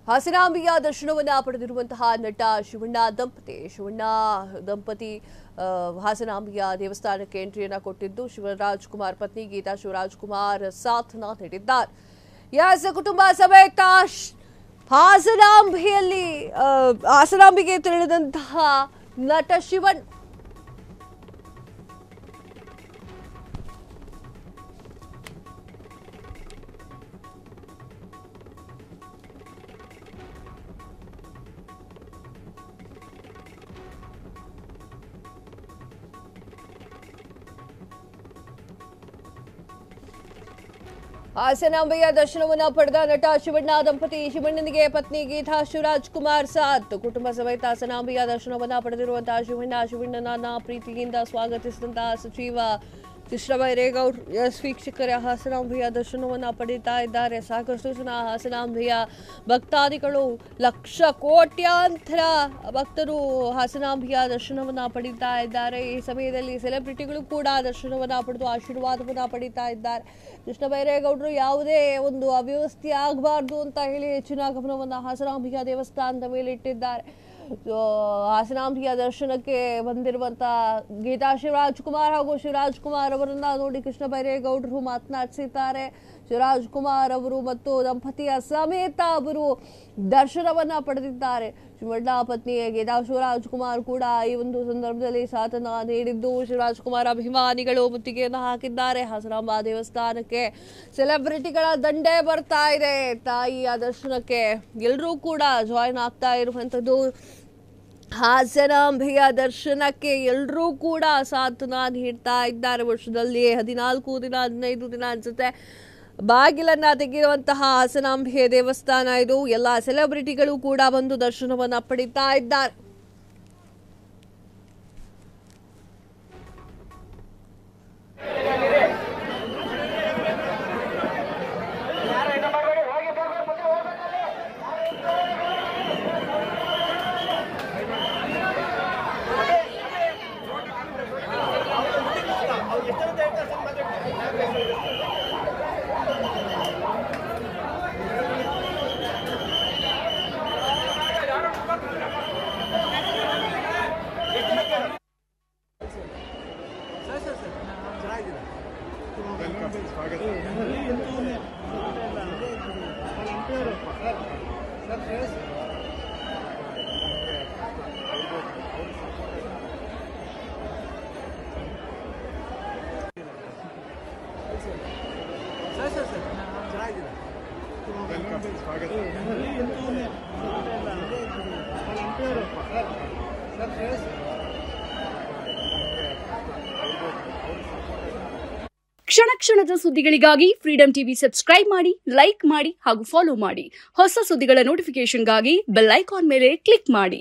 ಹಾಸನಾಂಬಿಯ ದರ್ಶನವನ್ನ ಪಡೆದಿರುವಂತಹ ನಟ ಶಿವಣ್ಣ ದಂಪತಿ ಹಾಸನಾಂಬಿಯ ದೇವಸ್ಥಾನಕ್ಕೆ ಎಂಟ್ರಿಯನ್ನ ಕೊಟ್ಟಿದ್ದು ಶಿವರಾಜ್ ಕುಮಾರ್ ಪತ್ನಿ ಗೀತಾ ಶಿವರಾಜ್ ಕುಮಾರ್ ಸಾಥ್ನ ನೀಡಿದ್ದಾರೆ. ಯಾಸ ಕುಟುಂಬ ಸಮೇತ ಹಾಸನಾಂಬಿಗೆ ತೆರಳಿದಂತಹ ನಟ ಶಿವಣ್ಣ ಹಾಸನಾಂಬೆಯ ದರ್ಶನವನ್ನ ಪಡೆದ ನಟ ಶಿವಣ್ಣ ದಂಪತಿ ಶಿವಣ್ಣನಿಗೆ ಪತ್ನಿ ಗೀತಾ ಶಿವರಾಜ್ ಕುಮಾರ್ ಸಾಥ್ ಕುಟುಂಬ ಸಮೇತ ಹಾಸನಾಂಬೆಯ ದರ್ಶನವನ್ನ ಪಡೆದಿರುವಂತಹ ಶಿವಣ್ಣನನ್ನ ಪ್ರೀತಿಯಿಂದ ಸ್ವಾಗತಿಸಿದಂತಹ ಸಚಿವ ಕೃಷ್ಣ ಬೈರೇಗೌಡ ವೀಕ್ಷಕರ ಹಾಸನಾಂಬೆಯ ದರ್ಶನವನ್ನ ಪಡೆಯುತ್ತಾ ಇದ್ದಾರೆ. ಸಾಕಷ್ಟು ಜನ ಹಾಸನಾಂಬೆಯ ಭಕ್ತಾದಿಗಳು ಲಕ್ಷ ಕೋಟ್ಯಾಂತರ ಭಕ್ತರು ಹಾಸನಾಂಬೆಯ ದರ್ಶನವನ್ನ ಪಡೆಯುತ್ತಾ ಇದ್ದಾರೆ. ಈ ಸಮಯದಲ್ಲಿ ಸೆಲೆಬ್ರಿಟಿಗಳು ಕೂಡ ದರ್ಶನವನ್ನ ಪಡೆದು ಆಶೀರ್ವಾದವನ್ನ ಪಡೆಯುತ್ತಾ ಇದ್ದಾರೆ. ಕೃಷ್ಣ ಬೈರೇಗೌಡರು ಯಾವುದೇ ಒಂದು ಅವ್ಯವಸ್ಥೆ ಆಗಬಾರ್ದು ಅಂತ ಹೇಳಿ ಹೆಚ್ಚಿನ ಗಮನವನ್ನ ಹಾಸನಾಂಬೆಯ ದೇವಸ್ಥಾನದ ಮೇಲೆ ಇಟ್ಟಿದ್ದಾರೆ. ಹಾಸನಾಂಬಿಯ ದರ್ಶನಕ್ಕೆ ಬಂದಿರುವಂತಹ ಗೀತಾ ಶಿವರಾಜ್ ಕುಮಾರ್ ಹಾಗೂ ಶಿವರಾಜ್ ಕುಮಾರ್ ಅವರನ್ನ ನೋಡಿ ಕೃಷ್ಣ ಬೈರೇಗೌಡರು ಮಾತನಾಡಿಸಿದ್ದಾರೆ. ಶಿವರಾಜ್ ಕುಮಾರ್ ಅವರು ಮತ್ತು ದಂಪತಿಯ ಸಮೇತ ಅವರು ದರ್ಶನವನ್ನ ಪಡೆದಿದ್ದಾರೆ. ಶಿವಣ್ಣ ಪತ್ನಿ ಗೀತಾ ಶಿವರಾಜ್ ಕುಮಾರ್ ಕೂಡ ಈ ಒಂದು ಸಂದರ್ಭದಲ್ಲಿ ಸಾಥನ್ನ ನೀಡಿದ್ದು ಶಿವರಾಜ್ ಕುಮಾರ್ ಅಭಿಮಾನಿಗಳು ಮುತ್ತಿಗೆಯನ್ನು ಹಾಕಿದ್ದಾರೆ. ಹಾಸನಾಂಬ ದೇವಸ್ಥಾನಕ್ಕೆ ಸೆಲೆಬ್ರಿಟಿಗಳ ದಂಡೇ ಬರ್ತಾ ಇದೆ. ತಾಯಿಯ ದರ್ಶನಕ್ಕೆ ಎಲ್ಲರೂ ಕೂಡ ಜಾಯಿನ್ ಆಗ್ತಾ ಇರುವಂತದ್ದು. ಹಾಸನಾಂಬೆಯ ದರ್ಶನಕ್ಕೆ ಎಲ್ಲರೂ ಕೂಡ ಸಾಥನ್ನ ನೀಡ್ತಾ ಇದ್ದಾರೆ. ವರ್ಷದಲ್ಲಿ 14 ದಿನ 15 ದಿನ ಅನ್ಸುತ್ತೆ ಬಾಗಿಲನ್ನ ತೆಗೆಯುವಂತಹ ಹಾಸನಾಂಬೆಯ ದೇವಸ್ಥಾನ ಇದು. ಎಲ್ಲ ಸೆಲೆಬ್ರಿಟಿಗಳು ಕೂಡ ಬಂದು ದರ್ಶನವನ್ನ ಪಡಿತಾ ಇದ್ದಾರೆ. ಕ್ಷಣ ಕ್ಷಣದ ಸುದ್ದಿಗಳಿಗಾಗಿ ಫ್ರೀಡಂ ಟಿವಿ ಸಬ್ಸ್ಕ್ರೈಬ್ ಮಾಡಿ, ಲೈಕ್ ಮಾಡಿ ಹಾಗೂ ಫಾಲೋ ಮಾಡಿ. ಹೊಸ ಸುದ್ದಿಗಳ ನೋಟಿಫಿಕೇಶನ್ಗಾಗಿ ಬೆಲ್ ಐಕಾನ್ ಮೇಲೆ ಕ್ಲಿಕ್ ಮಾಡಿ.